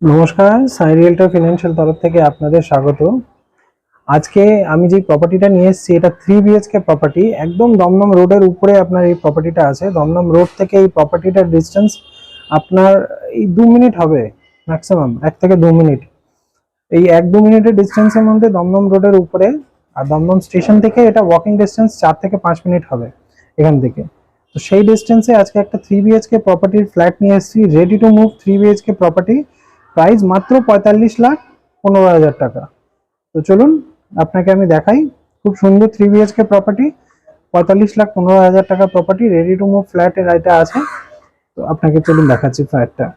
নমস্কার, সাই realtor financial তরফ থেকে আপনাদের স্বাগত। আজকে আমি যে প্রপার্টিটা নিয়ে এসেছি এটা 3 বিএইচকে প্রপার্টি, একদম দমদম রোডের উপরে আপনার এই প্রপার্টিটা আছে। দমদম রোড থেকে এই প্রপার্টিটার ডিস্টেন্স আপনার এই 2 মিনিট হবে, ম্যাক্সিমাম 1 থেকে 2 মিনিট। এই 1-2 মিনিটের ডিস্টেন্সের মধ্যে দমদম রোডের উপরে, আর দমদম স্টেশন থেকে এটা ওয়াকিং ডিস্টেন্স 4 থেকে 5 মিনিট হবে এখান থেকে। তো সেই ডিস্টেন্সে আজকে একটা 3 বিএইচকে প্রপার্টির ফ্ল্যাট নিয়ে এসেছি, ready to move 3 BHK property, price মাত্র 45,15,000 টাকা। তো চলুন আপনাকে আমি দেখাই, খুব সুন্দর 3 বিএইচকে প্রপার্টি, 45,15,000 টাকা প্রপার্টি, রেডি টু মুভ ফ্ল্যাটের এটা আছে। তো আপনাকে চলুন দেখাচ্ছি ফ্ল্যাটটা।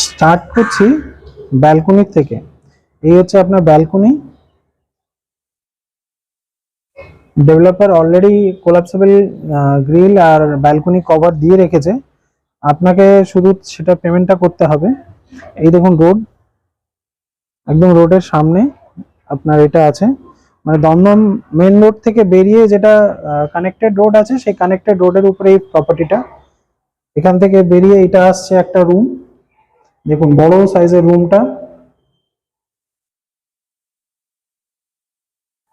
স্টার্ট করছি ব্যালকনি থেকে। এই হচ্ছে আপনার balcony. Developer already collapsible grill আর ব্যালকনি কভার দিয়ে রেখেছে, আপনাকে শুধু সেটা পেমেন্টটা করতে হবে। এই দেখুন রোড, একদম রোডের সামনে আপনার এটা আছে, মানে দমদম মেন রোড থেকে বেরিয়ে যেটা কানেক্টেড রোড আছে সেই কানেক্টেড রোডের উপরে এই প্রপার্টিটা। এখান থেকে বেরিয়ে এটা আসছে একটা রুম, দেখুন বড় সাইজের রুমটা।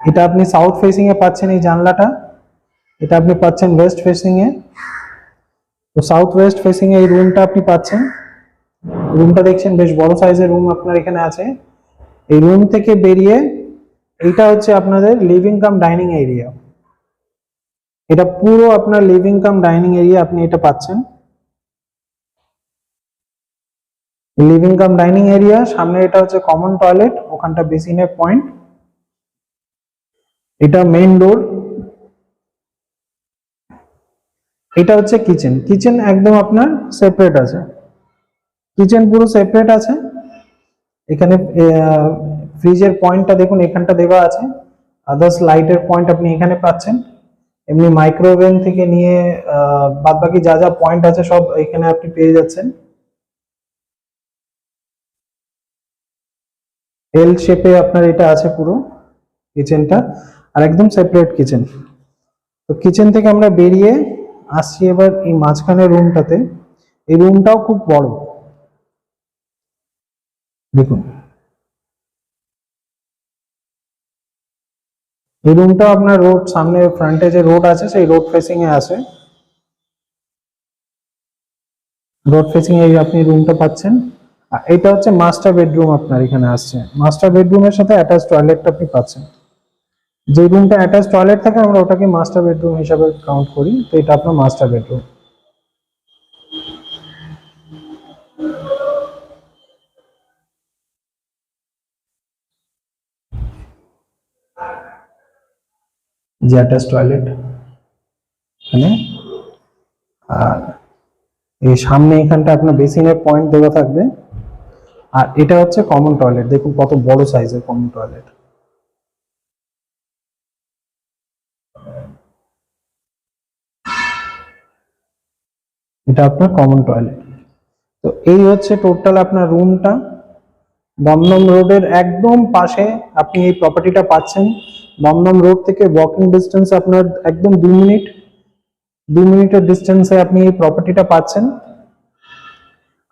এটা আপনি সাউথ ফেসিং এ পাচ্ছেন এই জানলাটা, এটা আপনি পাচ্ছেন ওয়েস্ট ফেসিং এ। তো সাউথ ওয়েস্ট ফেসিং এ এই রুমটা আপনি পাচ্ছেন। রুমটা দেখছেন বেশ বড় সাইজের রুম আপনার এখানে আছে। এই রুম থেকে বেরিয়ে এইটা হচ্ছে আপনাদের লিভিং কাম ডাইনিং এরিয়া। এটা পুরো আপনার লিভিং কাম ডাইনিং এরিয়া আপনি এটা পাচ্ছেন। লিভিং কাম ডাইনিং এরিয়া, সামনে এটা হচ্ছে কমন টয়লেট, ওখানটা বেসিনের পয়েন্ট। এটা মেইন ডোর। এটা হচ্ছে কিচেন। কিচেন একদম আপনার সেপারেট আছে, কিচেন পুরো সেপারেট আছে। এখানে ফ্রিজের পয়েন্টটা দেখুন এখানটা দেওয়া আছে, আদার্স লাইটের পয়েন্ট আপনি এখানে পাচ্ছেন। এমনি মাইক্রোওভেন থেকে নিয়ে বাদবাকি যা যা পয়েন্ট আছে সব এখানে আপনি পেয়ে যাচ্ছেন। এল শেপে আপনার এটা আছে পুরো কিচেনটা, আর একদম সেপারেট কিচেন। তো কিচেন থেকে আমরা বেরিয়ে আসছি এবার এই মাঝখানে রুমটাতে। এই রুমটাও খুব বড়, দেখুন এই রুমটা আপনার রোড সামনে ফ্রন্টে যে রোড আছে সেই রোড ফেসিং এ আছে। রোড ফেসিং এ আপনি রুমটা পাচ্ছেন। আর এটা হচ্ছে মাস্টার বেডরুম আপনার এখানে আসছে। মাস্টার বেডরুমের সাথে অ্যাটাচ টয়লেটটা আপনি পাচ্ছেন। যে রুমটা অ্যাটাচ টয়লেট থাকে আমরা ওটাকে মাস্টার বেডরুম হিসাবে কাউন্ট করি। তো এটা আপনার মাস্টার বেডরুম। যে অ্যাটাচ টয়লেট এখানে, আর এই সামনে এখানটা আপনার বেসিনের পয়েন্ট দেওয়া থাকবে। আর এটা হচ্ছে কমন টয়লেট, দেখুন কত বড় সাইজের কমন টয়লেট। এটা আপনার কমন টয়লেট। তো এই হচ্ছে টোটাল আপনার রুমটা। দমদম রোডের একদম পাশে আপনি এই প্রপার্টিটা পাচ্ছেন। দমদম রোড থেকে ওয়াকিং ডিস্টেন্স আপনার একদম 2 মিনিটের ডিস্টেন্সে আপনি এই প্রপার্টিটা পাচ্ছেন।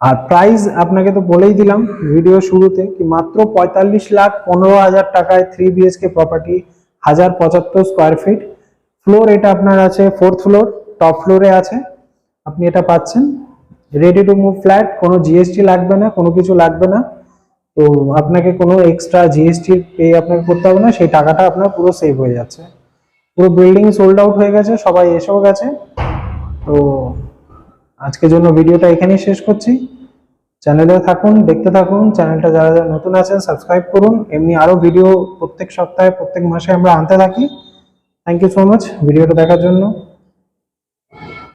আর প্রাইস আপনাকে তো বলেই দিলাম ভিডিও শুরুতে কি মাত্র 45,15,000 টাকায় 3 BHK property, 1075 square feet. Floor এটা আপনার আছে 4th ফ্লোর, টপ ফ্লোরে আছে। আপনি এটা পাচ্ছেন রেডি টু মুভ ফ্ল্যাট, কোনো জিএসটি লাগবে না, কোনো কিছু লাগবে না। তো আপনাকে কোনো এক্সট্রা জিএসটি পে আপনাকে করতে হবে না, সেই টাকাটা আপনার পুরো সেভ হয়ে যাচ্ছে। পুরো বিল্ডিং সোল্ড আউট হয়ে গেছে, সবাই এসেও গেছে। তো আজকের জন্য ভিডিওটা এখানেই শেষ করছি। চ্যানেলে থাকুন, দেখতে থাকুন। চ্যানেলটা যারা যারা নতুন আছেন সাবস্ক্রাইব করুন। এমনি আরো ভিডিও প্রত্যেক সপ্তাহে প্রত্যেক মাসে আমরা আনতে থাকি। থ্যাংক ইউ সো মাচ ভিডিওটা দেখার জন্য।